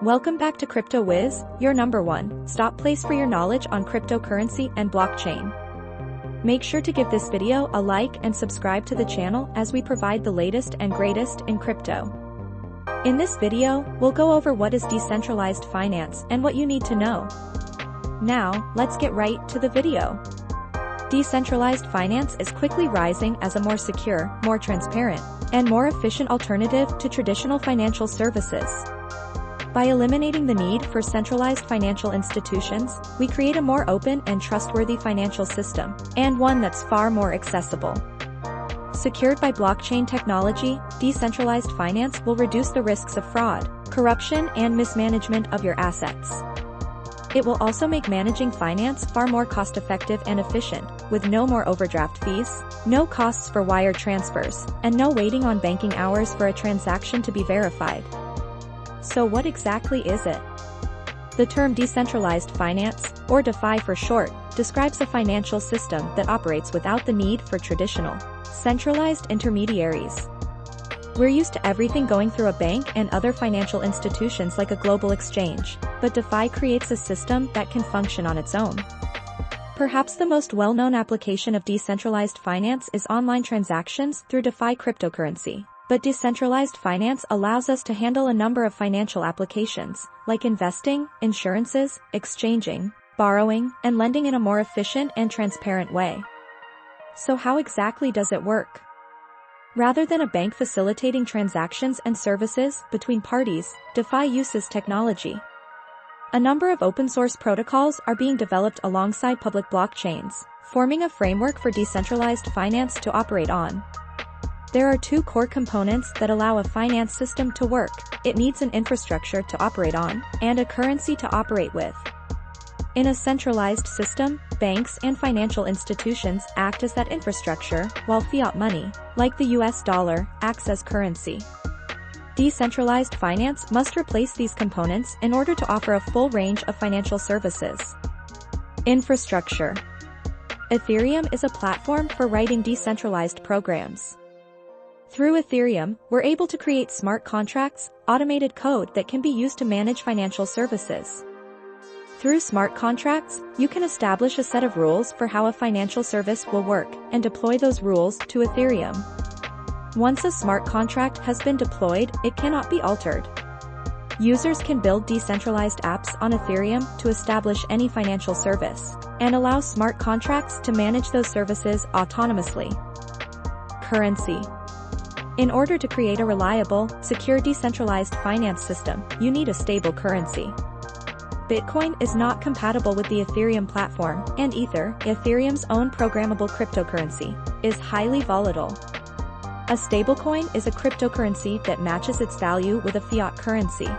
Welcome back to Cryptowhizz, your number one stop place for your knowledge on cryptocurrency and blockchain. Make sure to give this video a like and subscribe to the channel as we provide the latest and greatest in crypto. In this video, we'll go over what is decentralized finance and what you need to know. Now, let's get right to the video. Decentralized finance is quickly rising as a more secure, more transparent, and more efficient alternative to traditional financial services. By eliminating the need for centralized financial institutions, we create a more open and trustworthy financial system, and one that's far more accessible. Secured by blockchain technology, decentralized finance will reduce the risks of fraud, corruption, and mismanagement of your assets. It will also make managing finance far more cost-effective and efficient, with no more overdraft fees, no costs for wire transfers, and no waiting on banking hours for a transaction to be verified. So what exactly is it? The term decentralized finance, or DeFi for short, describes a financial system that operates without the need for traditional, centralized intermediaries. We're used to everything going through a bank and other financial institutions like a global exchange, but DeFi creates a system that can function on its own. Perhaps the most well-known application of decentralized finance is online transactions through DeFi cryptocurrency. But decentralized finance allows us to handle a number of financial applications, like investing, insurances, exchanging, borrowing, and lending in a more efficient and transparent way. So how exactly does it work? Rather than a bank facilitating transactions and services between parties, DeFi uses technology. A number of open-source protocols are being developed alongside public blockchains, forming a framework for decentralized finance to operate on. There are two core components that allow a finance system to work. It needs an infrastructure to operate on, and a currency to operate with. In a centralized system, banks and financial institutions act as that infrastructure, while fiat money, like the US dollar, acts as currency. Decentralized finance must replace these components in order to offer a full range of financial services. Infrastructure. Ethereum is a platform for writing decentralized programs. Through Ethereum, we're able to create smart contracts, automated code that can be used to manage financial services. Through smart contracts, you can establish a set of rules for how a financial service will work, and deploy those rules to Ethereum. Once a smart contract has been deployed, it cannot be altered. Users can build decentralized apps on Ethereum to establish any financial service, and allow smart contracts to manage those services autonomously. Currency. In order to create a reliable, secure decentralized finance system, you need a stable currency. Bitcoin is not compatible with the Ethereum platform, and Ether, Ethereum's own programmable cryptocurrency, is highly volatile. A stablecoin is a cryptocurrency that matches its value with a fiat currency.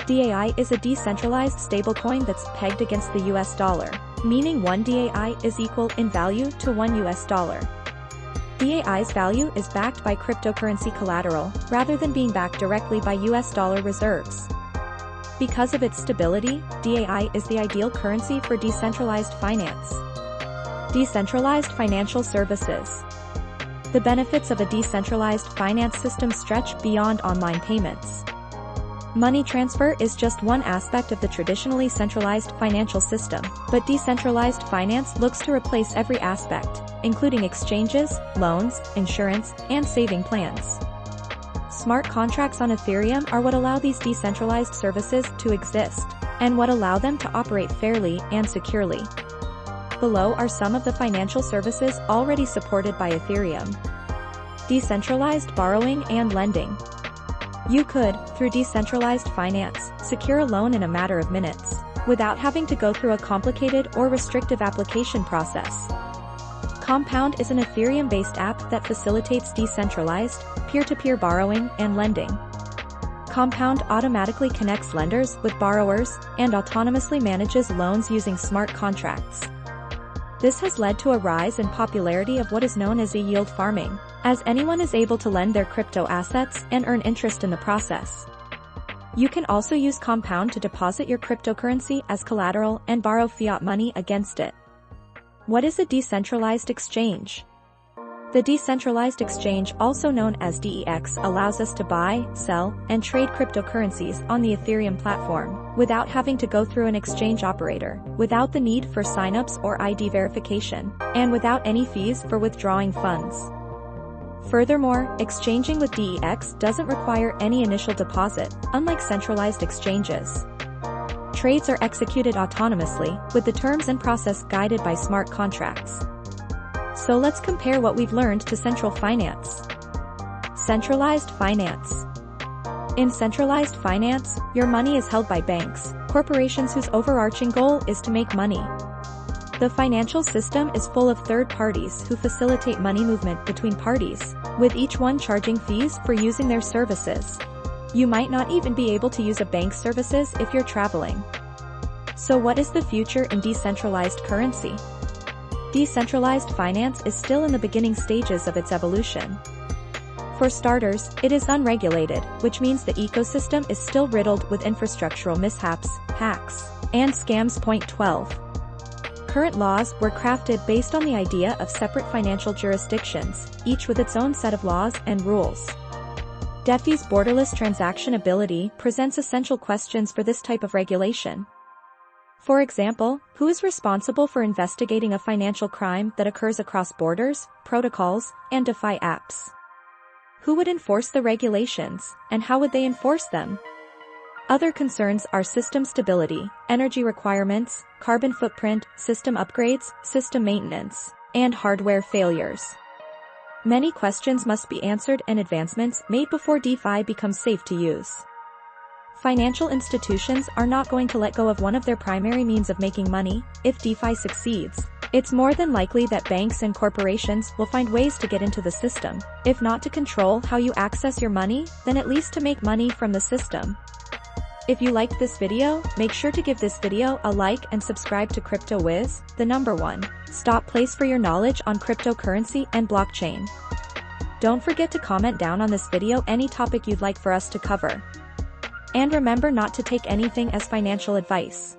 DAI is a decentralized stablecoin that's pegged against the US dollar, meaning one DAI is equal in value to one US dollar. DAI's value is backed by cryptocurrency collateral, rather than being backed directly by US dollar reserves. Because of its stability, DAI is the ideal currency for decentralized finance. Decentralized financial services. The benefits of a decentralized finance system stretch beyond online payments. Money transfer is just one aspect of the traditionally centralized financial system, but decentralized finance looks to replace every aspect, including exchanges, loans, insurance, and saving plans. Smart contracts on Ethereum are what allow these decentralized services to exist, and what allow them to operate fairly and securely. Below are some of the financial services already supported by Ethereum. Decentralized borrowing and lending. You could, through decentralized finance, secure a loan in a matter of minutes, without having to go through a complicated or restrictive application process. Compound is an Ethereum-based app that facilitates decentralized, peer-to-peer borrowing and lending. Compound automatically connects lenders with borrowers, and autonomously manages loans using smart contracts. This has led to a rise in popularity of what is known as yield farming, as anyone is able to lend their crypto assets and earn interest in the process. You can also use Compound to deposit your cryptocurrency as collateral and borrow fiat money against it. What is a decentralized exchange? The decentralized exchange, also known as DEX, allows us to buy, sell, and trade cryptocurrencies on the Ethereum platform, without having to go through an exchange operator, without the need for signups or ID verification, and without any fees for withdrawing funds. Furthermore, exchanging with DEX doesn't require any initial deposit, unlike centralized exchanges. Trades are executed autonomously, with the terms and process guided by smart contracts. So let's compare what we've learned to central finance. Centralized finance. In centralized finance, your money is held by banks, corporations whose overarching goal is to make money. The financial system is full of third parties who facilitate money movement between parties, with each one charging fees for using their services. You might not even be able to use a bank's services if you're traveling. So what is the future in decentralized currency? Decentralized finance is still in the beginning stages of its evolution. For starters, it is unregulated, which means the ecosystem is still riddled with infrastructural mishaps, hacks, and scams. Point 12. Current laws were crafted based on the idea of separate financial jurisdictions, each with its own set of laws and rules. DeFi's borderless transaction ability presents essential questions for this type of regulation. For example, who is responsible for investigating a financial crime that occurs across borders, protocols, and DeFi apps? Who would enforce the regulations, and how would they enforce them? Other concerns are system stability, energy requirements, carbon footprint, system upgrades, system maintenance, and hardware failures. Many questions must be answered and advancements made before DeFi becomes safe to use. Financial institutions are not going to let go of one of their primary means of making money. If DeFi succeeds, it's more than likely that banks and corporations will find ways to get into the system, if not to control how you access your money, then at least to make money from the system. If you liked this video, make sure to give this video a like and subscribe to Cryptowhizz, the #1 stop place for your knowledge on cryptocurrency and blockchain. Don't forget to comment down on this video any topic you'd like for us to cover. And remember not to take anything as financial advice.